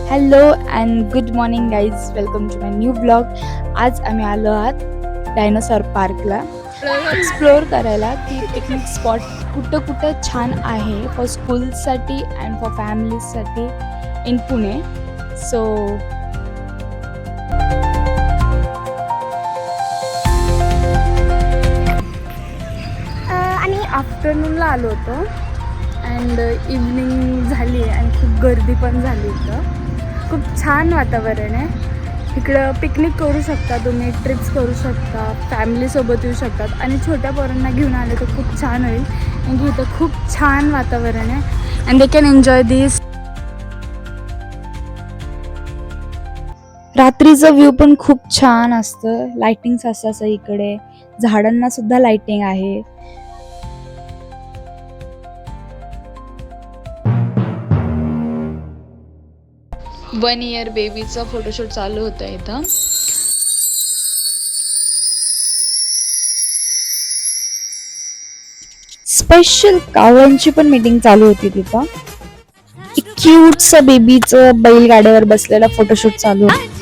Hello and good morning guys, welcome to my new blog. आज आम्ही आलो आहात डायनोसॉर पार्कला एक्सप्लोअर करायला की पिकनिक स्पॉट कुठं कुठं छान आहे फॉर स्कूलसाठी अँड फॉर फॅमिलीजसाठी इन पुणे. सो आम्ही आफ्टरनूनला आलो होतो अँड इव्हनिंग झाली आणि खूप गर्दी पण झाली. इथं खूप छान वातावरण आहे. इकडं पिकनिक करू शकता तुम्ही, ट्रिप्स करू शकता, फॅमिलीसोबत येऊ शकतात आणि छोट्या पोरांना घेऊन आले तर खूप छान होईल. म्हणजे इथं खूप छान वातावरण आहे अँड दे कॅन एन्जॉय दिस. रात्रीचं व्ह्यू पण खूप छान असतं. लाइटिंग्स असतात इकडे, झाडांना सुद्धा लाइटिंग आहे. वन इयर बेबीचं फोटोशूट चालू होतं इथं. स्पेशल कावळ्यांची पण मीटिंग चालू होती तिथं. एक क्यूटचं बेबीचं बैलगाड्यावर बसलेला फोटोशूट चालू होतं.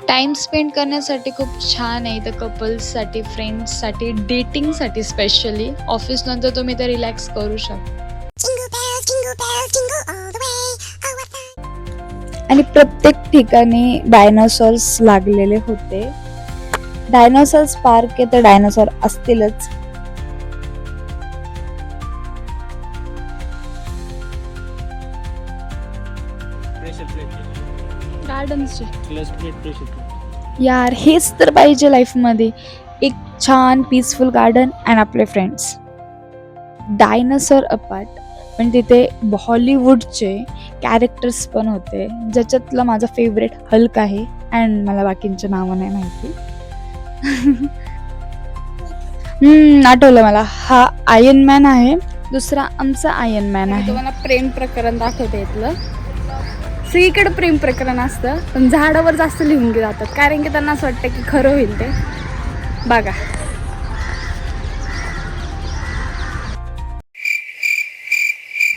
टाइम स्पेंड करण्यासाठी खूप छान आहे इथं. कपल्ससाठी, फ्रेंड्ससाठी, डेटिंगसाठी स्पेशली. ऑफिस नंतर तुम्ही इथं रिलॅक्स करू शकता. आणि प्रत्येक ठिकाणी डायनासॉर्स लागलेले होते. डायनासॉर्स पार्क आहे तर डायनासॉर असतीलच. यार हेच तर पाहिजे लाईफ मध्ये, एक छान पीसफुल गार्डन अँड आपले फ्रेंड्स. डायनासॉर अपार्ट पण तिथे हॉलिवूडचे कॅरेक्टर्स पण होते, ज्याच्यातलं माझा फेवरेट हल्क आहे अँड मला बाकींचे नावं नाही माहिती. आठवलं मला, हा आयर्न मॅन आहे, दुसरा आमचा आयर्न मॅन आहे. तुम्हाला प्रेम प्रकरण दाखवते इथलं. सगळीकडे प्रेम प्रकरण असतं पण झाडावर जास्त लिहून जातात कारण की त्यांना असं वाटतं की खरं होईल ते. बघा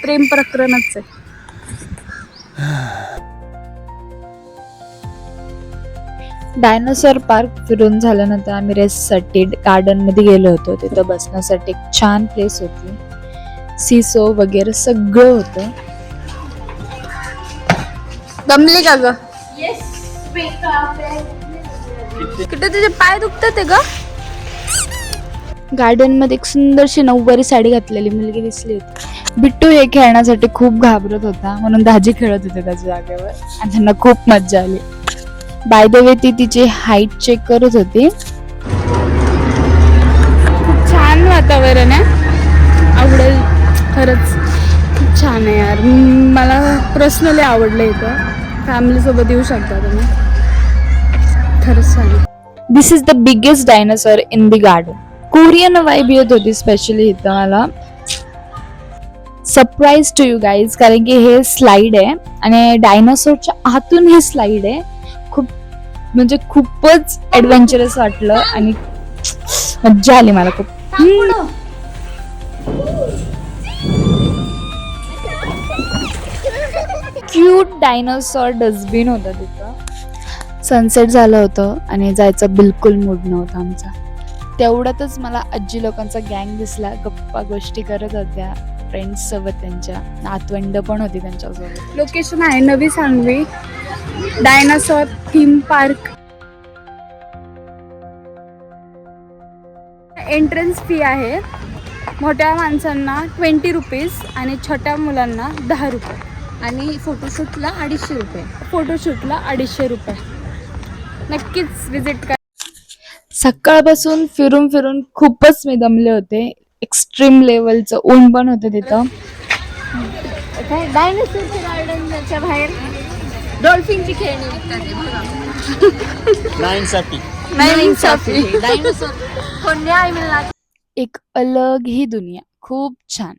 प्रेम प्रकरणच आहे. डायनासॉर पार्क फिरून झाल्यानंतर आम्ही रेस्टसाठी गार्डन मध्ये गेलो होतो. तिथं बसण्यासाठी एक छान प्लेस होती, सीसो वगैरे सगळं होतं. दमले का ग? कुठे तुझे पाय दुखतात ग? गार्डन मध्ये एक सुंदरशी नऊवारी साडी घातलेली मुलगी दिसली होती. बिट्टू हे खेळण्यासाठी खूप घाबरत होता म्हणून दाजी खेळत होते त्याच्या जागेवर आणि त्यांना खूप मज्जा आली. बाय द वे ती तिची हाईट चेक करत होती. खूप छान वातावरण आहे, आवडेल खरंच. खूप छान आहे यार, मला पर्सनली आवडलं. इथं फॅमिली सोबत येऊ शकता तुम्ही, खरंच छान. This is the biggest dinosaur in the garden. Korean vibe येत होती स्पेशली इथं मला. सरप्राईज टू यू गाईज, कारण की हे स्लाइड आहे आणि डायनासॉरच्या आतून हे स्लाइड आहे. खूप म्हणजे खूपच ॲडव्हेंचरस वाटलं आणि मज्जा आली मला खूप. क्यूट डायनासॉर डस्टबिन होता तिथं. सनसेट झालं होतं आणि जायचा बिलकुल मूड नव्हता आमचा. तेवढ्यातच मला आजी लोकांचा गँग दिसला, गप्पा गोष्टी करत होत्या फ्रेंड्स सोबत. त्यांच्या नातवंड पण होती त्यांच्यासोबत. लोकेशन आहे नवी Sangvi, dinosaur theme park. Entrance fee आहे मोठ्या माणसांना 20 रुपीज आणि छोट्या मुलांना 10 रुपये आणि फोटोशूटला 250 रुपये. फोटोशूटला 250 रुपये. नक्कीच विजिट करा. सकाळपासून फिरून फिरून खूपच मी दमले होते. एक्स्ट्रीम लेवलचं ऊन पण होतं तिथं. डायनासॉरच्या गार्डनच्या बाहेर डॉल्फिनची खेळणी विकतात. नाइंसाफी डायनासॉर को न्याय मिळणार. एक अलग ही दुनिया, खूप छान.